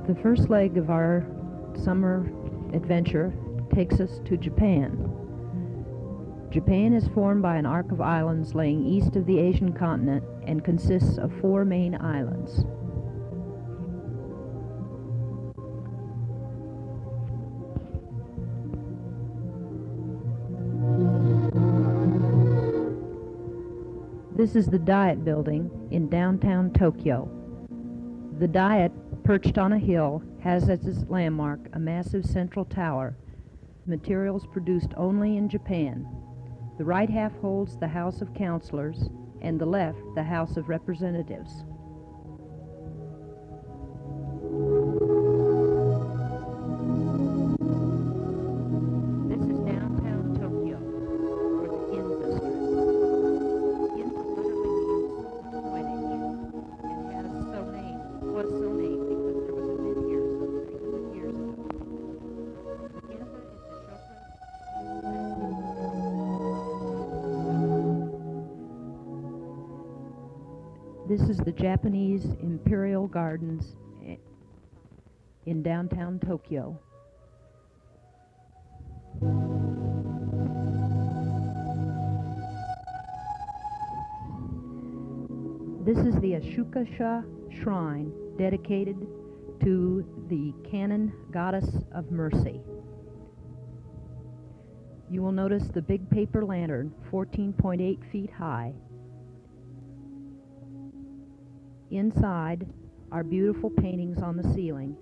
The first leg of our summer adventure takes us to Japan. Japan is formed by an arc of islands laying east of the Asian continent and consists of 4 main islands. This is the Diet Building in downtown Tokyo. The Diet, perched on a hill, has as its landmark a massive central tower, materials produced only in Japan. The right half holds the House of Councilors, and the left the House of Representatives. This is downtown Tokyo, or the Inn District. Inn literally means coinage, and was so named because there was a mint here some 300 years ago. Ginza is the Shogun. This is the Japanese Imperial Gardens in downtown Tokyo. This is the Asakusa Shrine, dedicated to the Kannon Goddess of Mercy. You will notice the big paper lantern, 14.8 feet high. Inside are beautiful paintings on the ceiling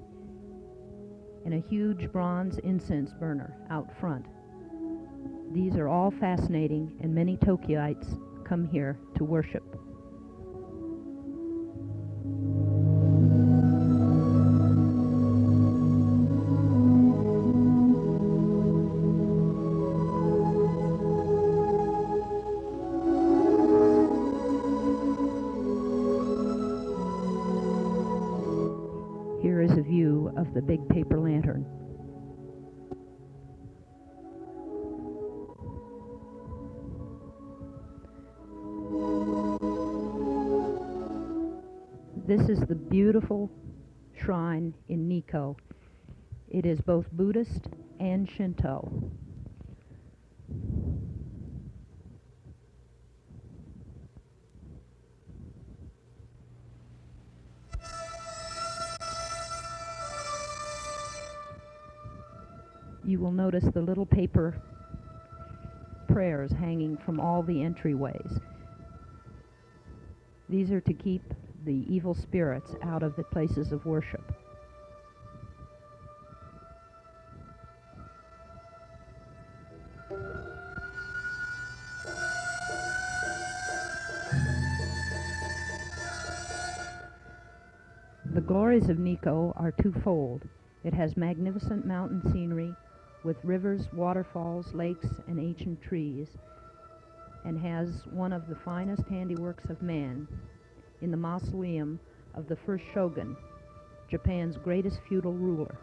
and a huge bronze incense burner out front. These are all fascinating, and many Tokyoites come here to worship. Here is a view of the big paper lantern. This is the beautiful shrine in Nikko. It is both Buddhist and Shinto. You will notice the little paper prayers hanging from all the entryways. These are to keep the evil spirits out of the places of worship. The glories of Nikko are twofold. It has magnificent mountain scenery with rivers, waterfalls, lakes, and ancient trees, and has one of the finest handiworks of man in the mausoleum of the first shogun, Japan's greatest feudal ruler.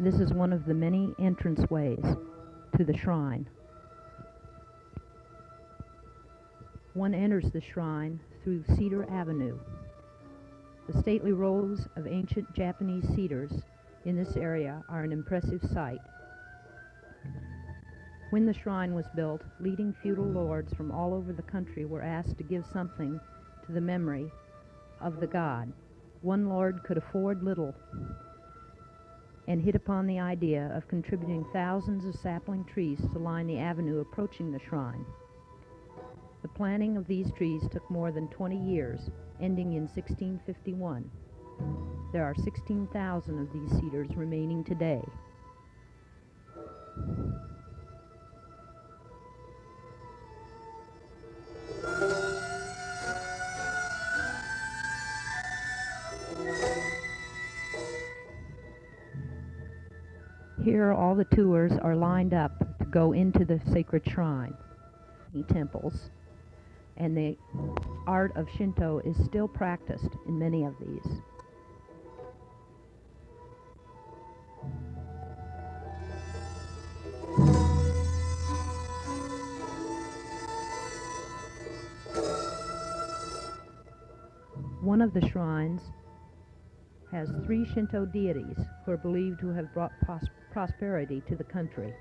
This is one of the many entranceways to the shrine. One enters the shrine through Cedar Avenue. The stately rows of ancient Japanese cedars in this area are an impressive sight. When the shrine was built, leading feudal lords from all over the country were asked to give something to the memory of the god. One lord could afford little and hit upon the idea of contributing thousands of sapling trees to line the avenue approaching the shrine. The planting of these trees took more than 20 years, ending in 1651. There are 16,000 of these cedars remaining today. Here all the tours are lined up to go into the sacred shrine, temples, and the art of Shinto is still practiced in many of these. One of the shrines has 3 Shinto deities who are believed to have brought prosperity to the country.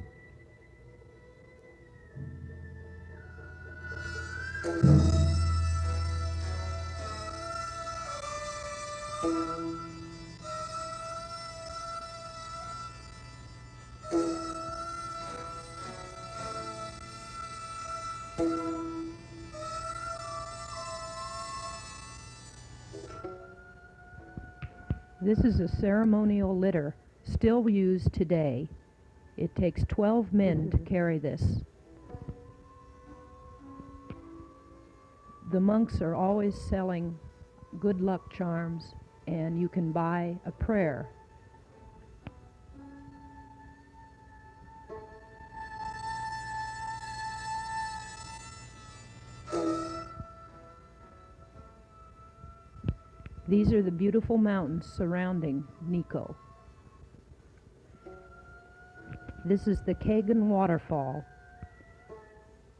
This is a ceremonial litter still used today. It takes 12 men to carry this. The monks are always selling good luck charms, and you can buy a prayer. These are the beautiful mountains surrounding Nikko. This is the Kegon waterfall,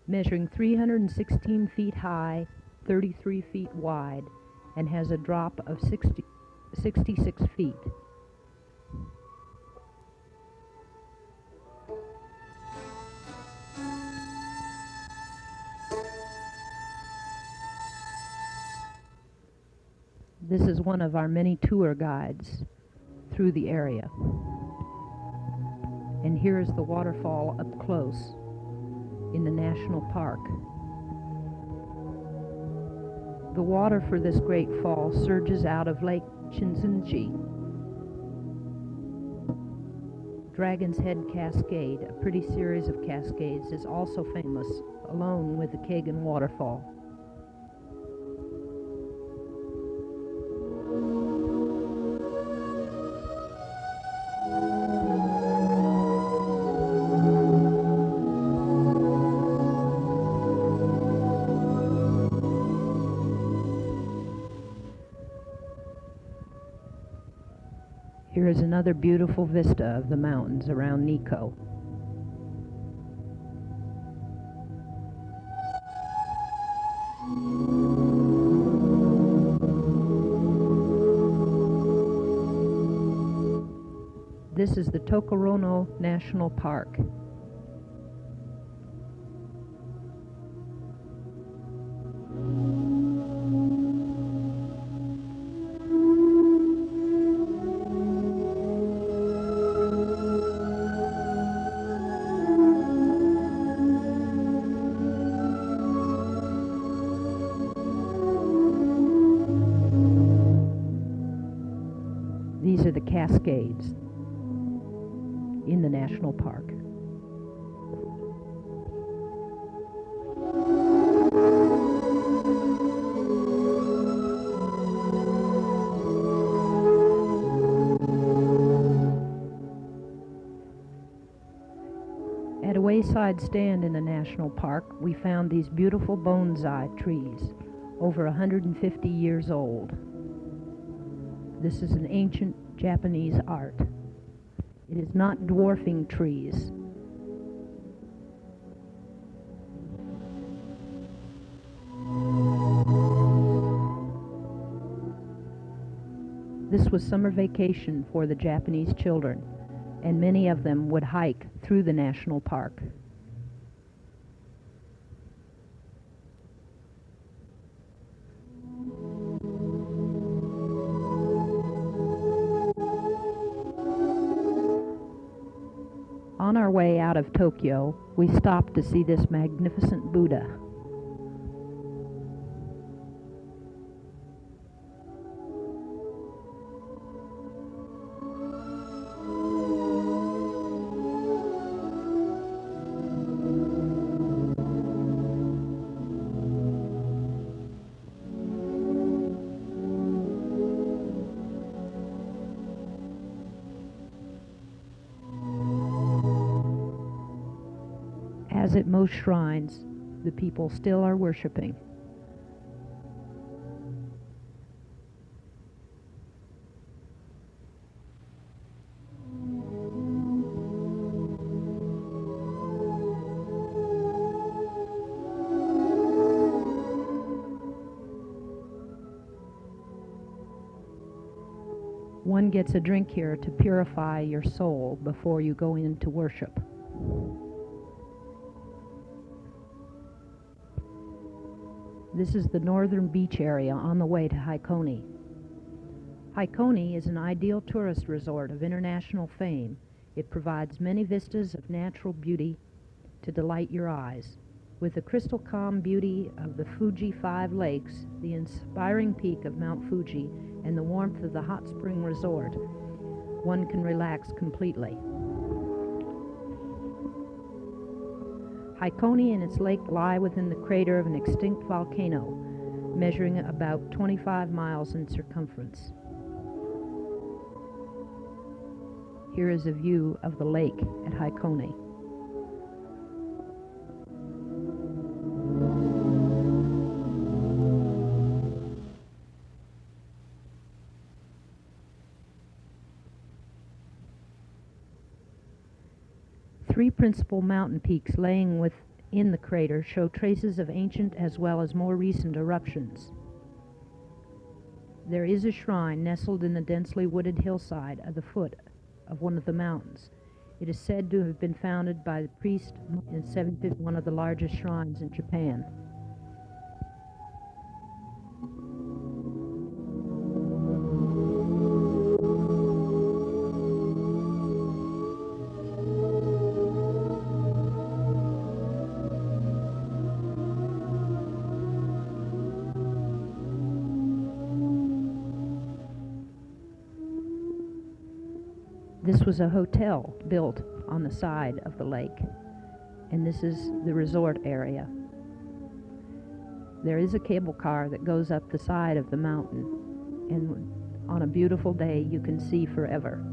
measuring 316 feet high, 33 feet wide, and has a drop of 66 feet. This is one of our many tour guides through the area. And here is the waterfall up close in the national park. The water for this great fall surges out of Lake Chinzunji. Dragon's Head Cascade, a pretty series of cascades, is also famous, along with the Kegon waterfall. Here is another beautiful vista of the mountains around Nikko. This is the Tokugawa National Park. These are the cascades in the national park. At a wayside stand in the national park, we found these beautiful bonsai trees, over 150 years old. This is an ancient Japanese art. It is not dwarfing trees. This was summer vacation for the Japanese children, and many of them would hike through the national park. On our way out of Tokyo, we stopped to see this magnificent Buddha. As at most shrines, the people still are worshiping. One gets a drink here to purify your soul before you go in to worship. This is the northern beach area on the way to Hakone. Hakone is an ideal tourist resort of international fame. It provides many vistas of natural beauty to delight your eyes. With the crystal calm beauty of the Fuji Five Lakes, the inspiring peak of Mount Fuji, and the warmth of the hot spring resort, one can relax completely. Hakone and its lake lie within the crater of an extinct volcano, measuring about 25 miles in circumference. Here is a view of the lake at Hakone. Three principal mountain peaks laying within the crater show traces of ancient as well as more recent eruptions. There is a shrine nestled in the densely wooded hillside at the foot of one of the mountains. It is said to have been founded by the priest in 750, one of the largest shrines in Japan. This was a hotel built on the side of the lake, and this is the resort area. There is a cable car that goes up the side of the mountain, and on a beautiful day you can see forever.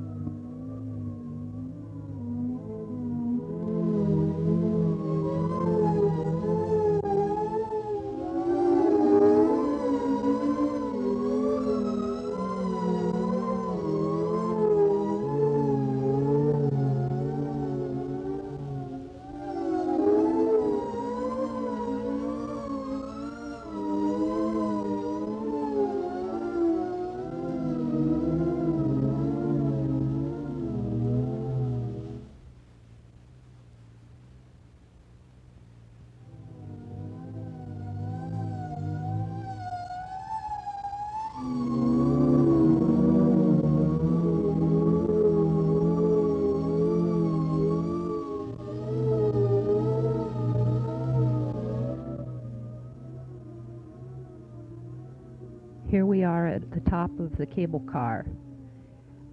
Here we are at the top of the cable car.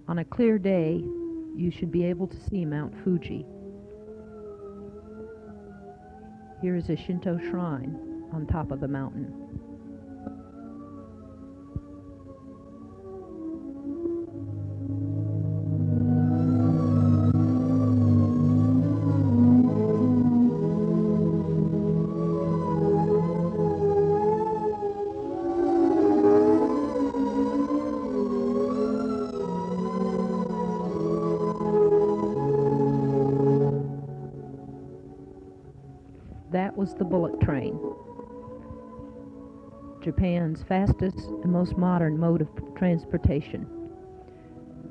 On a clear day, you should be able to see Mount Fuji. Here is a Shinto shrine on top of the mountain. That was the bullet train, Japan's fastest and most modern mode of transportation.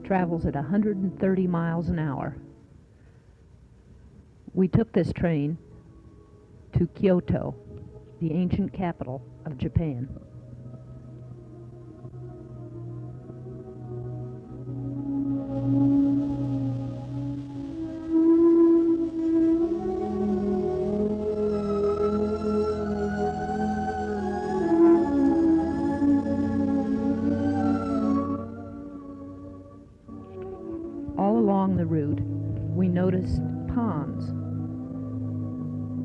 Travels at 130 miles an hour. We took this train to Kyoto, the ancient capital of Japan. All along the route, we noticed ponds.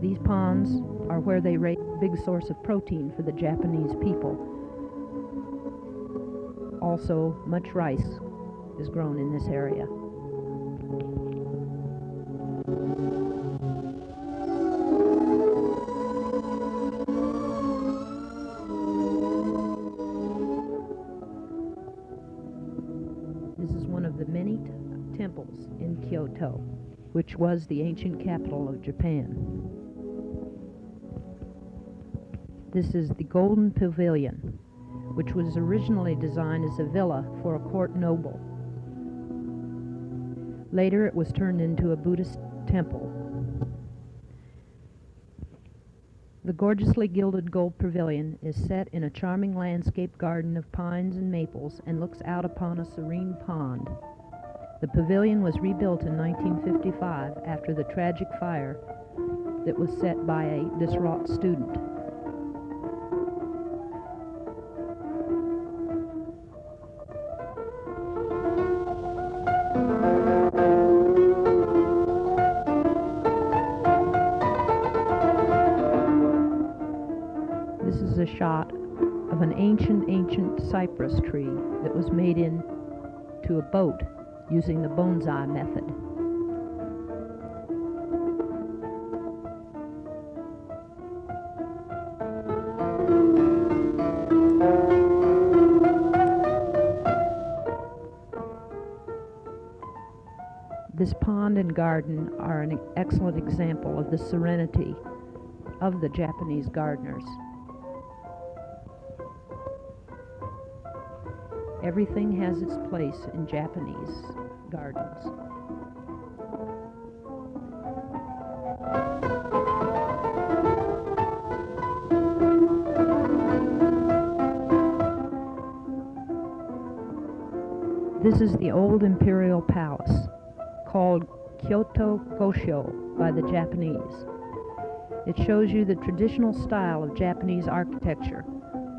These ponds are where they raise a big source of protein for the Japanese people. Also, much rice is grown in this area. This is one of the many temples in Kyoto, which was the ancient capital of Japan. This is the Golden Pavilion, which was originally designed as a villa for a court noble. Later, it was turned into a Buddhist temple. The gorgeously gilded gold pavilion is set in a charming landscape garden of pines and maples and looks out upon a serene pond. The pavilion was rebuilt in 1955 after the tragic fire that was set by a distraught student. This is a shot of an ancient cypress tree that was made into a boat using the bonsai method. This pond and garden are an excellent example of the serenity of the Japanese gardeners. Everything has its place in Japanese gardens. This is the old Imperial Palace, called Kyoto Gosho by the Japanese. It shows you the traditional style of Japanese architecture,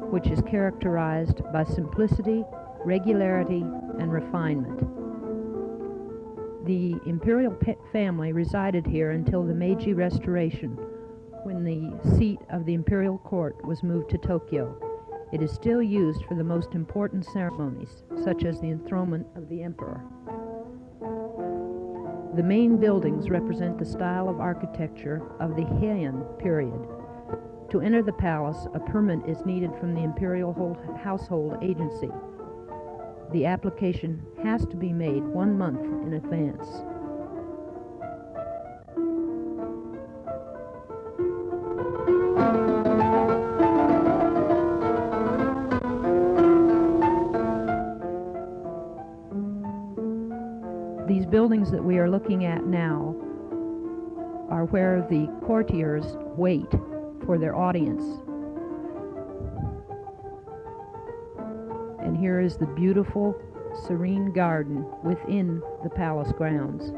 which is characterized by simplicity, regularity, and refinement. The imperial family resided here until the Meiji Restoration, when the seat of the imperial court was moved to Tokyo. It is still used for the most important ceremonies, such as the enthronement of the emperor. The main buildings represent the style of architecture of the Heian period. To enter the palace, a permit is needed from the Imperial Household Agency. The application has to be made 1 month in advance. These buildings that we are looking at now are where the courtiers wait for their audience. And here is the beautiful, serene garden within the palace grounds.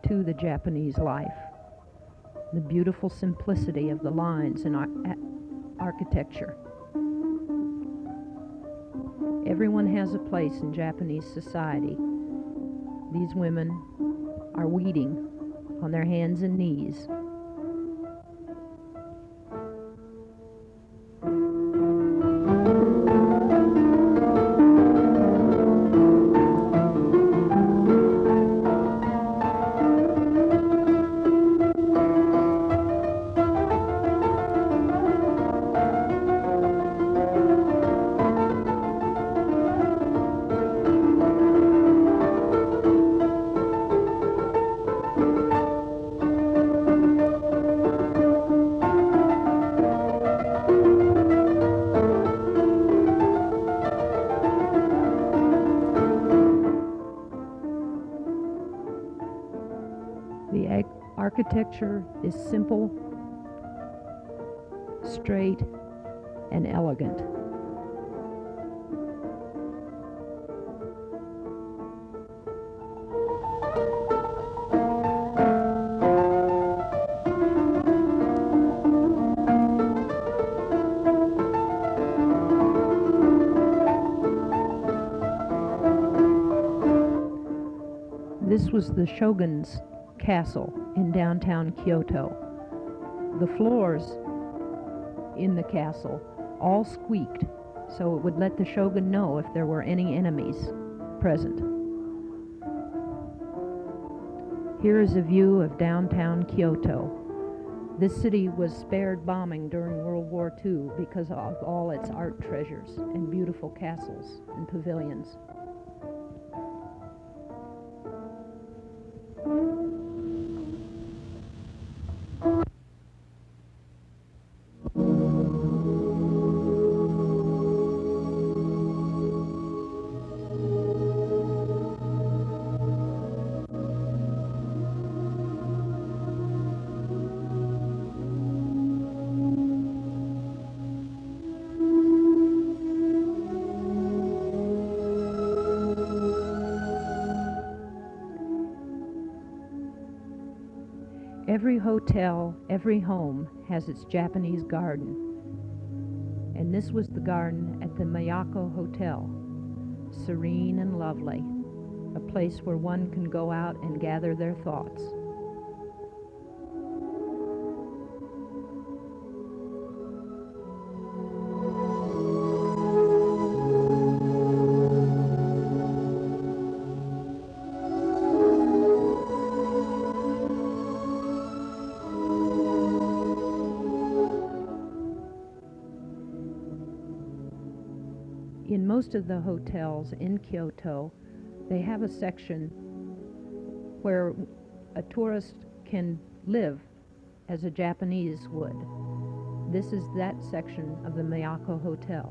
To the Japanese life, the beautiful simplicity of the lines in architecture. Everyone has a place in Japanese society. These women are weeding on their hands and knees. Architecture is simple, straight, and elegant. This was the Shogun's castle in downtown Kyoto. The floors in the castle, all squeaked, so it would let the shogun know if there were any enemies present. Here is a view of downtown Kyoto. This city was spared bombing during World War II because of all its art treasures and beautiful castles and pavilions. Every hotel, every home has its Japanese garden, and this was the garden at the Miyako Hotel, serene and lovely, a place where one can go out and gather their thoughts. In most of the hotels in Kyoto, they have a section where a tourist can live as a Japanese would. This is that section of the Miyako Hotel,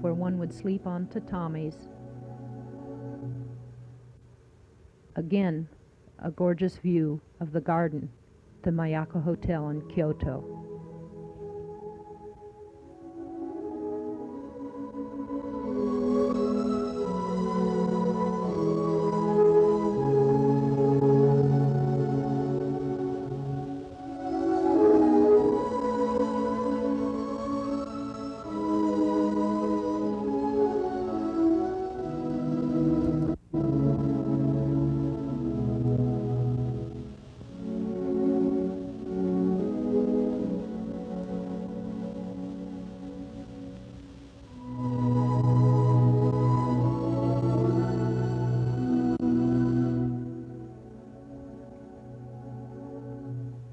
where one would sleep on tatamis. Again, a gorgeous view of the garden, the Miyako Hotel in Kyoto.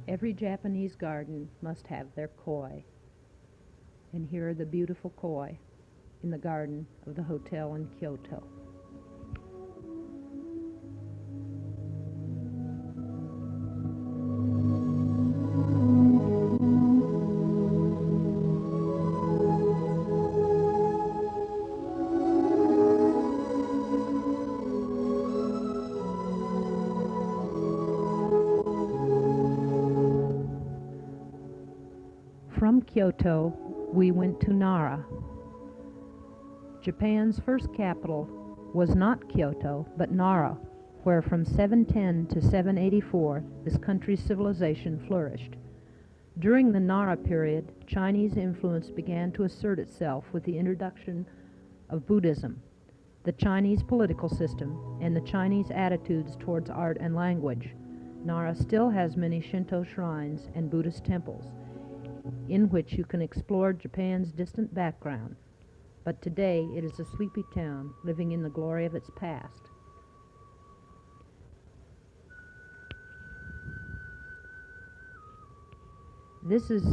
Every Japanese garden must have their koi, and here are the beautiful koi in the garden of the hotel in Kyoto. From Kyoto, we went to Nara. Japan's first capital was not Kyoto, but Nara, where from 710 to 784 this country's civilization flourished. During the Nara period, Chinese influence began to assert itself with the introduction of Buddhism, the Chinese political system, and the Chinese attitudes towards art and language. Nara still has many Shinto shrines and Buddhist temples, in which you can explore Japan's distant background, but today it is a sleepy town living in the glory of its past. This is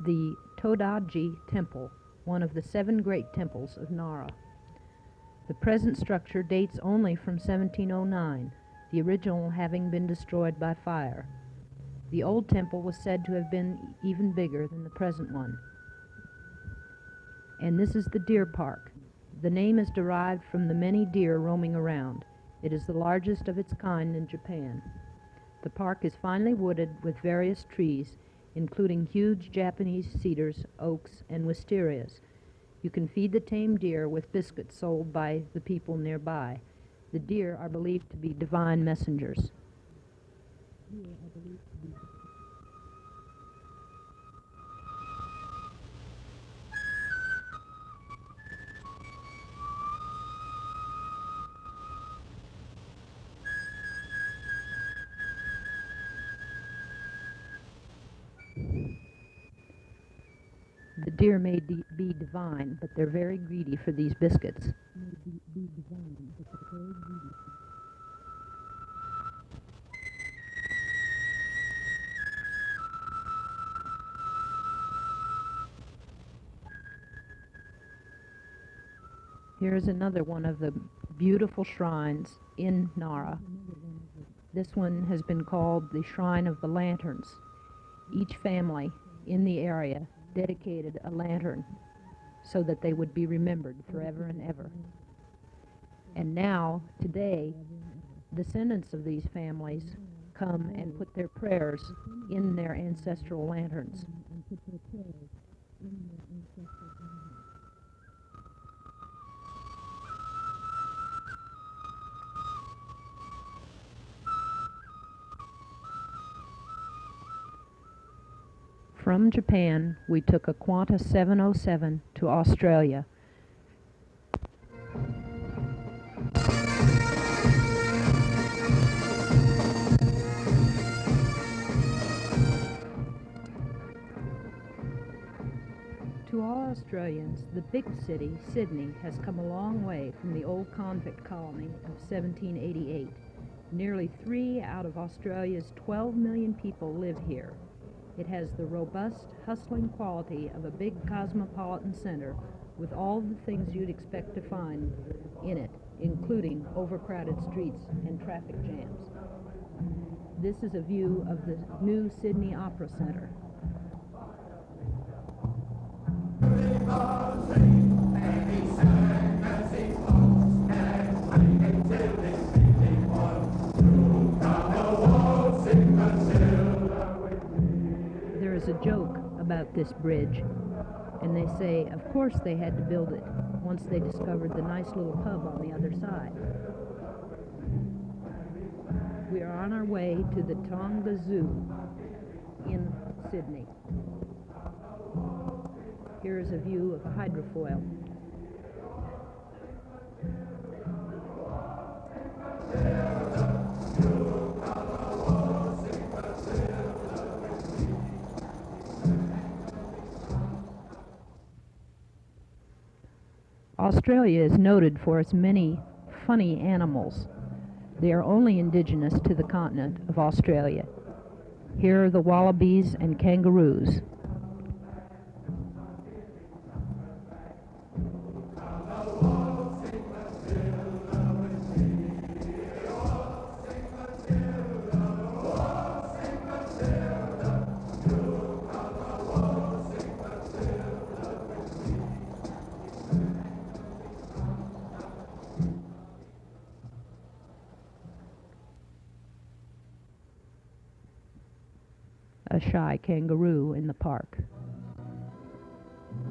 the Todaiji Temple, one of the 7 great temples of Nara. The present structure dates only from 1709, the original having been destroyed by fire. The old temple was said to have been even bigger than the present one. And this is the deer park. The name is derived from the many deer roaming around. It is the largest of its kind in Japan. The park is finely wooded with various trees, including huge Japanese cedars, oaks, and wisterias. You can feed the tame deer with biscuits sold by the people nearby. The deer are believed to be divine messengers. The deer may be divine, but they're very greedy for these biscuits. Here's another one of the beautiful shrines in Nara. This one has been called the Shrine of the Lanterns. Each family in the area dedicated a lantern so that they would be remembered forever and ever. And now, today, descendants of these families come and put their prayers in their ancestral lanterns. From Japan, we took a Quanta 707 to Australia. To all Australians, the big city, Sydney, has come a long way from the old convict colony of 1788. Nearly 3 out of Australia's 12 million people live here. It has the robust, hustling quality of a big cosmopolitan center with all the things you'd expect to find in it, including overcrowded streets and traffic jams. This is a view of the new Sydney Opera Center. There is a joke about this bridge, and they say, of course they had to build it once they discovered the nice little pub on the other side. We are on our way to the Taronga Zoo in Sydney. Here is a view of a hydrofoil. Australia is noted for its many funny animals. They are only indigenous to the continent of Australia. Here are the wallabies and kangaroos. A shy kangaroo in the park.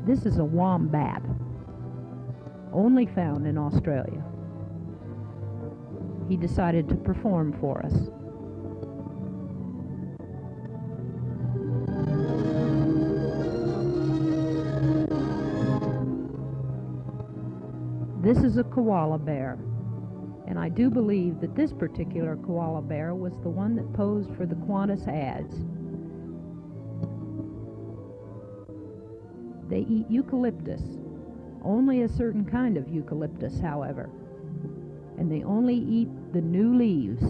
This is a wombat, only found in Australia. He decided to perform for us. This is a koala bear, and I do believe that this particular koala bear was the one that posed for the Qantas ads. They eat eucalyptus, only a certain kind of eucalyptus, however, and they only eat the new leaves.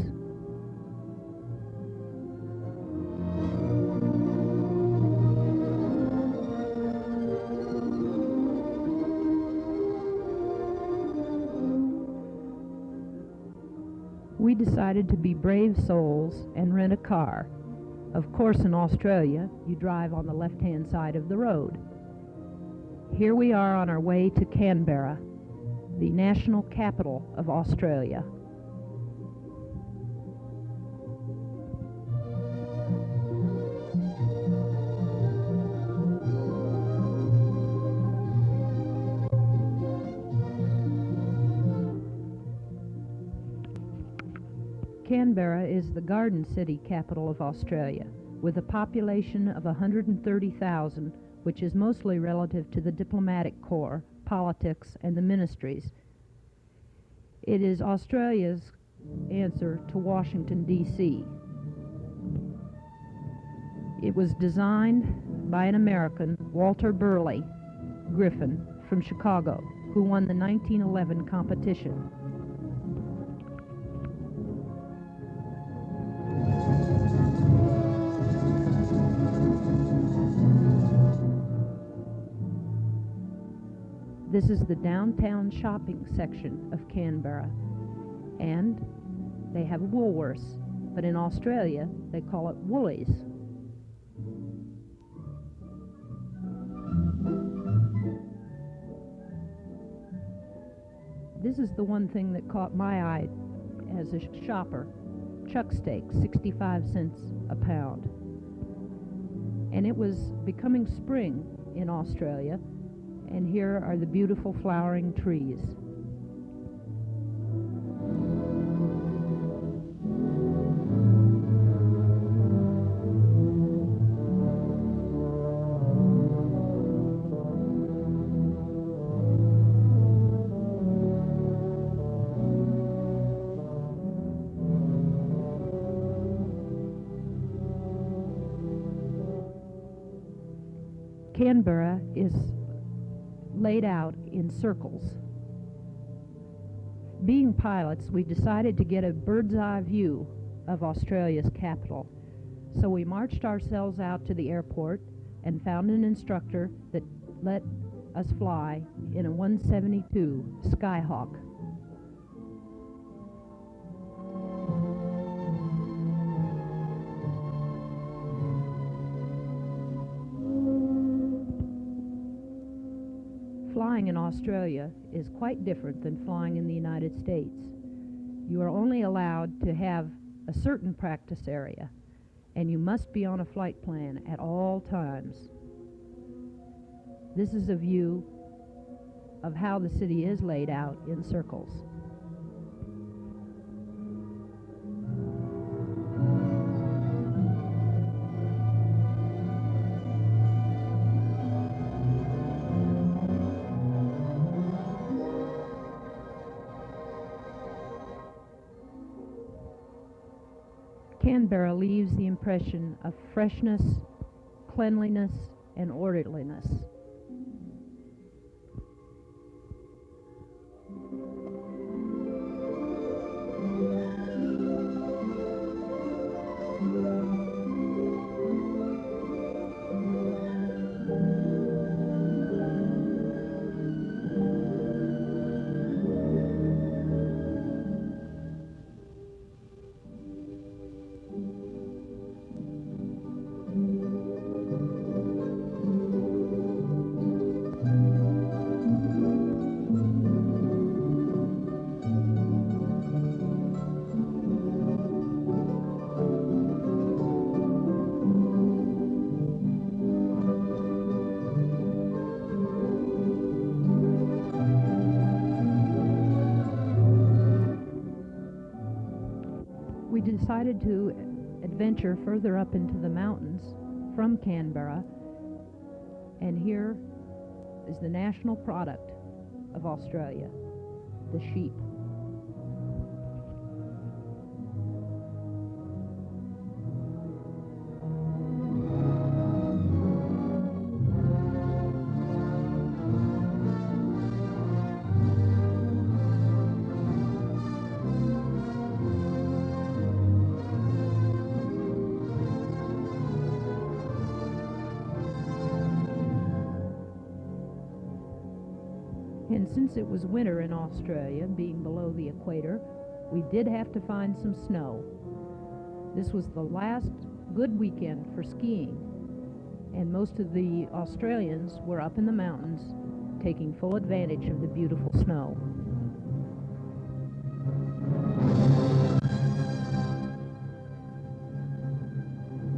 We decided to be brave souls and rent a car. Of course, in Australia, you drive on the left-hand side of the road. Here we are on our way to Canberra, the national capital of Australia. Canberra is the Garden City capital of Australia, with a population of 130,000, which is mostly relative to the diplomatic corps, politics, and the ministries. It is Australia's answer to Washington, D.C. It was designed by an American, Walter Burley Griffen, from Chicago, who won the 1911 competition. This is the downtown shopping section of Canberra, and they have Woolworths, but in Australia they call it Woolies. This is the one thing that caught my eye as a shopper. Chuck steak, 65 cents a pound. And it was becoming spring in Australia, and here are the beautiful flowering trees. Canberra is laid out in circles. Being pilots, we decided to get a bird's eye view of Australia's capital. So we marched ourselves out to the airport and found an instructor that let us fly in a 172 Skyhawk. Flying in Australia is quite different than flying in the United States. You are only allowed to have a certain practice area, and you must be on a flight plan at all times. This is a view of how the city is laid out in circles. Canberra leaves the impression of freshness, cleanliness, and orderliness. We decided to adventure further up into the mountains from Canberra, and here is the national product of Australia, the sheep. And since it was winter in Australia, being below the equator, we did have to find some snow. This was the last good weekend for skiing, and most of the Australians were up in the mountains taking full advantage of the beautiful snow.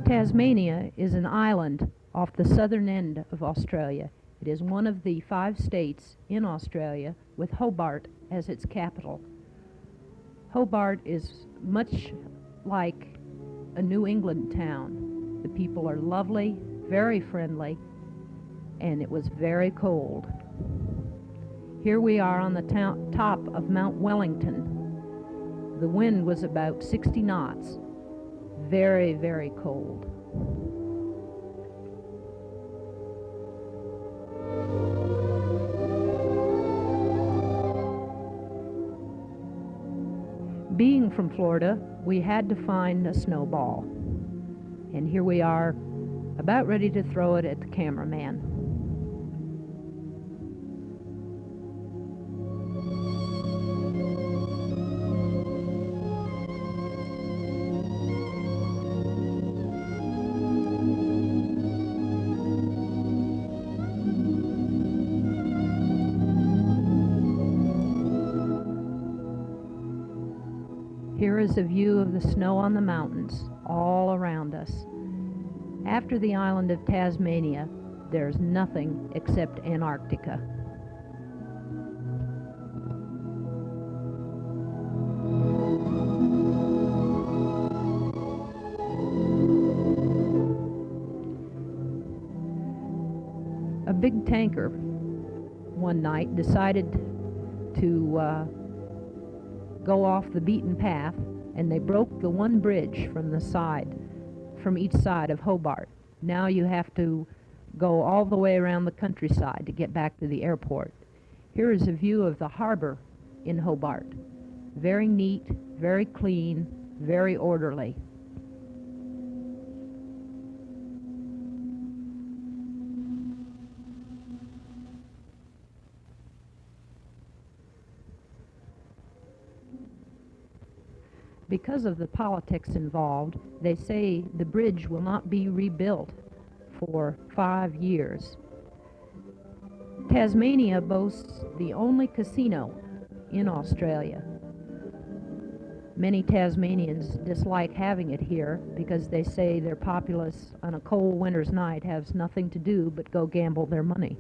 Tasmania is an island off the southern end of Australia. It is one of the 5 states in Australia with Hobart as its capital. Hobart is much like a New England town. The people are lovely, very friendly, and it was very cold. Here we are on the top of Mount Wellington. The wind was about 60 knots. Very, very cold. from Florida, we had to find a snowball. And here we are, about ready to throw it at the cameraman. Here is a view of the snow on the mountains all around us. After the island of Tasmania, there's nothing except Antarctica. A big tanker one night decided to go off the beaten path, and they broke the one bridge from each side of Hobart. Now you have to go all the way around the countryside to get back to the airport. Here is a view of the harbor in Hobart. Very neat, very clean, very orderly. Because of the politics involved, they say the bridge will not be rebuilt for 5 years. Tasmania boasts the only casino in Australia. Many Tasmanians dislike having it here because they say their populace on a cold winter's night has nothing to do but go gamble their money.